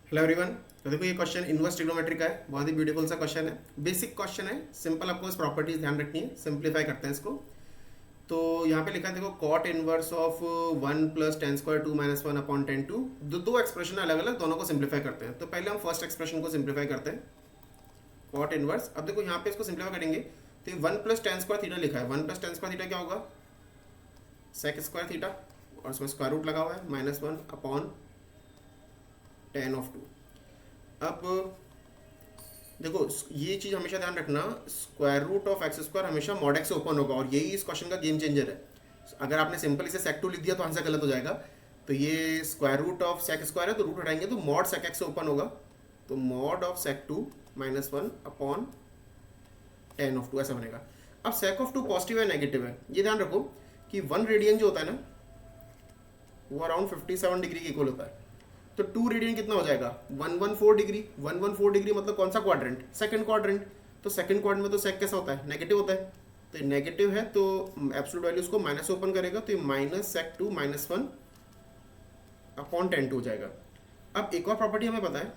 Hello everyone. तो देखो ये क्वेश्चन इनवर्स ट्रिग्नोमेट्री का है, बहुत ही ब्यूटीफुल सा क्वेश्चन है, बेसिक क्वेश्चन है, सिंपल। आपको इस प्रॉपर्टीज ध्यान रखनी है, सिंप्लीफाई करते हैं इसको। तो यहाँ पे लिखा है देखो, cot inverse of 1 plus ten square 2 minus 1 upon 10 two. दो एक्सप्रेशन अलग अलग, दोनों को सिंप्लीफाई करते हैं। तो पहले हम फर्स्ट एक्सप्रेशन को सिंप्लीफाई करते हैं, कॉट इनवर्स। अब देखो यहाँ पे इसको सिंप्लीफाई करेंगे तो ये 1 प्लस टेन स्क्वायर थीटा लिखा है, 1 प्लस टेन स्क्वायर थीटा क्या होगा, सेक स्क्वायर थीटा, और उसमें स्क्वायर रूट लगा हुआ है माइनस 1 अपॉन 10 ऑफ 2। अब देखो ये चीज़ हमेशा ध्यान रखना, square root of x square हमेशा मॉड एक्स से ओपन होगा, और यही इस क्वेश्चन का गेम चेंजर है। अगर आपने सिंपल इसे सेक 2 लिख दिया तो आंसर गलत हो जाएगा। तो ये square root of sec square है, तो रूट हटाएंगे तो मॉड सेक एक्स से ओपन होगा, तो mod of sec 2 minus 1 upon 10 of 2 ऐसा बनेगा। अब सेक ऑफ 2 पॉजिटिव है नेगेटिव है, ये ध्यान रखो कि 1 रेडियन जो होता है ना, वो अराउंड 57 डिग्री के इक्वल होता है। तो 2 रेडियन कितना हो जाएगा, 114 डिग्री। 114 डिग्री मतलब कौन सा क्वाड्रेंट, सेकंड क्वाड्रेंट। तो सेकंड क्वाड्रेंट में तो सेक कैसा होता है, नेगेटिव होता है। तो नेगेटिव है तो एब्सोल्यूट वैल्यू उसको माइनस ओपन करेगा, तो ये minus sec 2 minus 1 upon 10 two हो जाएगा। अब एक और प्रॉपर्टी हमें पता है,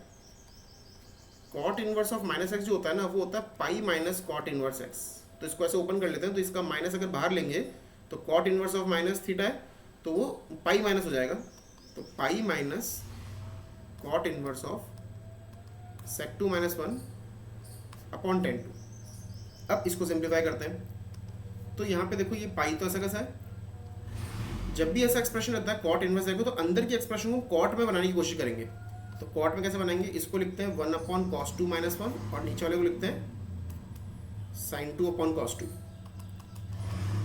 cot inverse of minus x जो होता है ना, वो होता है pi minus cot inverse x. तो इसको ऐसे ओपन कर लेते हैं, तो इसका माइनस अगर बाहर लेंगे तो cot inverse of minus theta है, तो वो पाई माइनस हो जाएगा। तो pi minus cot inverse of sec 2 minus 1 upon 10 two. अब इसको सिंप्लीफाई करते हैं, तो यहाँ पे देखो ये पाई तो ऐसा कैसा है, जब भी ऐसा एक्सप्रेशन रहता है कॉट इनवर्स देखो, तो अंदर की एक्सप्रेशन को कॉट में बनाने की कोशिश करेंगे। तो कॉट में कैसे बनाएंगे, इसको लिखते हैं 1 अपॉन कॉस 2 माइनस 1, और नीचे वाले को लिखते हैं साइन 2 अपॉन कॉस 2।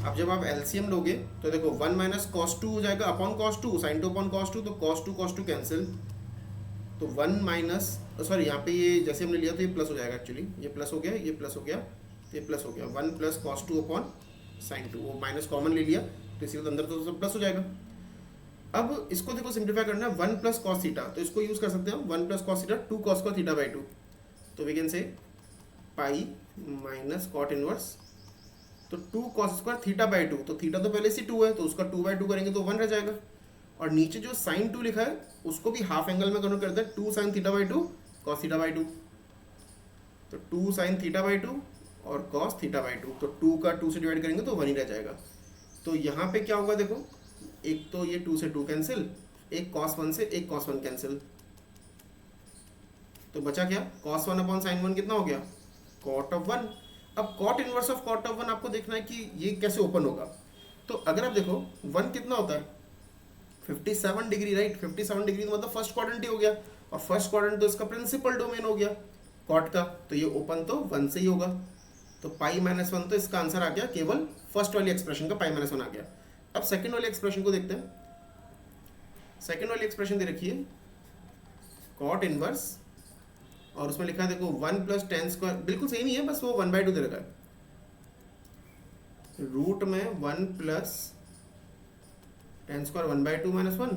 अब जब आप एलसीएम लोगे तो देखो 1 माइनस कॉस 2 हो जाएगा upon cos 2, sine 2 upon cos 2, तो कॉस 2 कैंसिल। तो 1 माइनस, सॉरी यहाँ पे ये जैसे हमने लिया तो ये प्लस हो जाएगा, एक्चुअली ये प्लस हो गया, ये प्लस हो गया, ये प्लस हो गया। 1 प्लस कॉस 2 अपॉन साइन 2, वो माइनस कॉमन ले लिया तो इसी अंदर तो सब प्लस हो जाएगा। अब इसको देखो सिंप्लीफाई करना है, 1 प्लस कॉस थीटा, तो इसको यूज़ कर सकते हैं हम, 1 प्लस कॉस थीटा 2 कॉस का थीटा बाई 2। तो we can say pi minus cot inverse, तो 2 कॉस स्क्वायर थीटा बाई 2, तो थीटा तो पहले से 2 है, तो उसका 2 बाई 2 करेंगे तो 1 रह जाएगा। और नीचे जो साइन 2 लिखा है उसको भी हाफ एंगल में कन्वर्ट करते हैं, 2 sine theta by 2 cos theta by 2। तो 2 साइन थीटा बाई 2 और कॉस थीटा बाई 2, तो 2 का 2 से डिवाइड करेंगे तो 1 ही रह जाएगा। तो यहाँ पे क्या होगा देखो, एक तो ये 2 से 2 कैंसिल, एक कॉस 1 से एक कॉस 1 कैंसिल, तो बचा क्या, कॉस 1 अपॉन साइन 1 कितना हो गया, कॉट ऑफ 1। अब cot inverse of cot of 1 आपको देखना है कि ये कैसे ओपन होगा। तो अगर आप देखो 1 कितना होता है, 57 डिग्री, राइट। 57 डिग्री तो मतलब फर्स्ट क्वाड्रेंट ही हो गया, और फर्स्ट क्वाड्रेंट तो इसका प्रिंसिपल डोमेन हो गया कॉट का, तो ये ओपन तो 1 से ही होगा। तो पाई माइनस 1, तो इसका आंसर आ गया केवल फर्स्ट वाली एक्सप्रेशन का पाई माइनस 1 आ गया। अब सेकंड वाली एक्सप्रेशन को देखते हैं। सेकंड वाली एक्सप्रेशन दे रखी है कॉट इनवर्स, और उसमें लिखा है देखो 1 प्लस टेन स्क्वायर, बिल्कुल सेम ही है, बस वो 1/2 दे रखा है। रूट में 1 प्लस टेन स्क्वायर 1/2 माइनस 1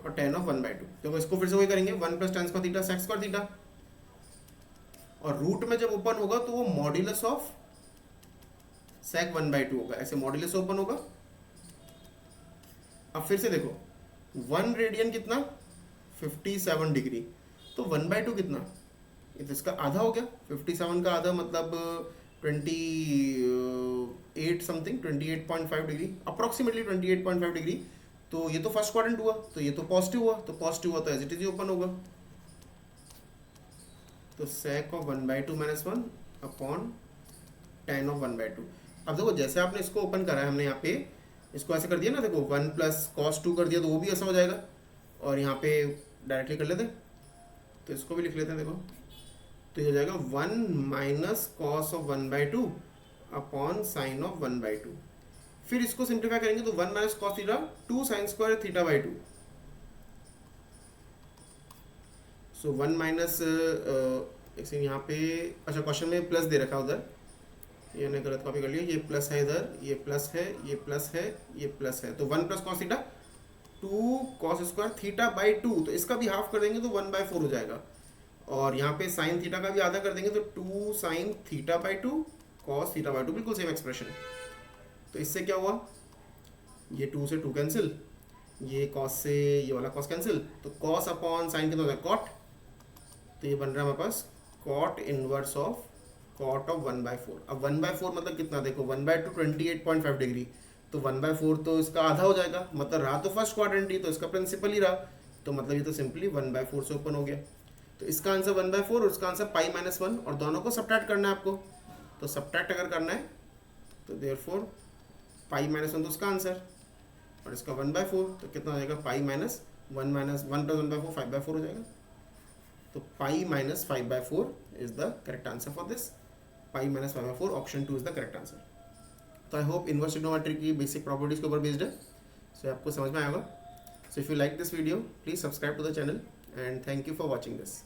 और टेन ऑफ 1/2। देखो इसको फिर से वही करेंगे, 1 plus ten square theta sec square theta, और रूट में जब ओपन होगा तो वो मॉड्यूलस ऑफ सेक 1/2 होगा, ऐसे मॉड्यूलस ओपन होगा। अब फिर से देखो 1 रेडियन कितना, 57 डिग्री, तो 1/2 कितना, ये तो इसका आधा हो गया। 57 का आधा मतलब 28 समथिंग, 28.5 डिग्री, अप्रोक्सीमेटली 28.5 डिग्री। तो ये तो फर्स्ट क्वाड्रेंट हुआ, तो ये तो पॉजिटिव हुआ, तो पॉजिटिव हुआ तो एज इट इज ओपन होगा। तो sake of 1/2 minus 1 upon ten of 1/2। अब देखो जैसे आपने इसको ओपन करा है, हमने यहाँ पे इसको ऐसे कर दिया ना, देखो 1 प्लस कॉस 2 कर दिया तो वो भी ऐसा हो जाएगा, और यहाँ पे डायरेक्टली कर लेते हैं, तो इसको भी लिख लेते हैं। देखो तो ये हो जाएगा 1 minus cos of 1/2 upon sine of 1/2। फिर इसको सिंप्लीफाई करेंगे तो 1 minus cos theta 2 sine square theta by 2। So 1 minus, एक सेकंड यहाँ पे, अच्छा क्वेश्चन में प्लस दे रखा उधर, ये मैंने गलत कॉपी कर लिया, ये प्लस है इधर, ये प्लस है, ये प्लस है, ये प्लस है। तो 1 plus cos theta 2 cos square theta by 2, तो इसका भी हाफ कर देंगे तो 1/4 हो जाएगा। और यहाँ पे साइन थीटा का भी आधा कर देंगे तो 2 sine theta by 2 cos theta by 2, बिल्कुल सेम एक्सप्रेशन। तो इससे क्या हुआ, ये 2 से 2 कैंसिल, ये कॉस से ये वाला कॉस कैंसिल, तो कॉस अपॉन साइन कितना होता है कॉट, तो ये बन रहा है हमारे पास cot inverse of cot of 1/4। अब 1/4 मतलब कितना, देखो 1/2 28.5 डिग्री, तो 1/4 तो इसका आधा हो जाएगा, मतलब रहा तो फर्स्ट क्वाड्रेंट ही, तो इसका प्रिंसिपल ही रहा, तो मतलब ये तो सिंपली 1/4 से ओपन हो गया। तो इसका आंसर 1/4 और इसका आंसर पाई माइनस 1, और दोनों को सब्ट्रैक्ट करना है आपको, तो सब्ट्रैक्ट अगर करना है तो देयरफॉर पाई माइनस 1 तो उसका आंसर, और इसका 1/4 तो कितना हो जाएगा पाई माइनस 1 माइनस 1 प्लस 1/4 5/4 हो जाएगा। तो pi minus 5/4 is the correct answer for this, pi minus 5/4 option 2 is the correct answer. तो आई होप इनवर्स ट्रिग्नोमेट्री की बेसिक प्रॉपर्टीज के ऊपर बेस्ड है, सो आपको समझ में आएगा। So if you like this video please subscribe to the channel and thank you for watching this.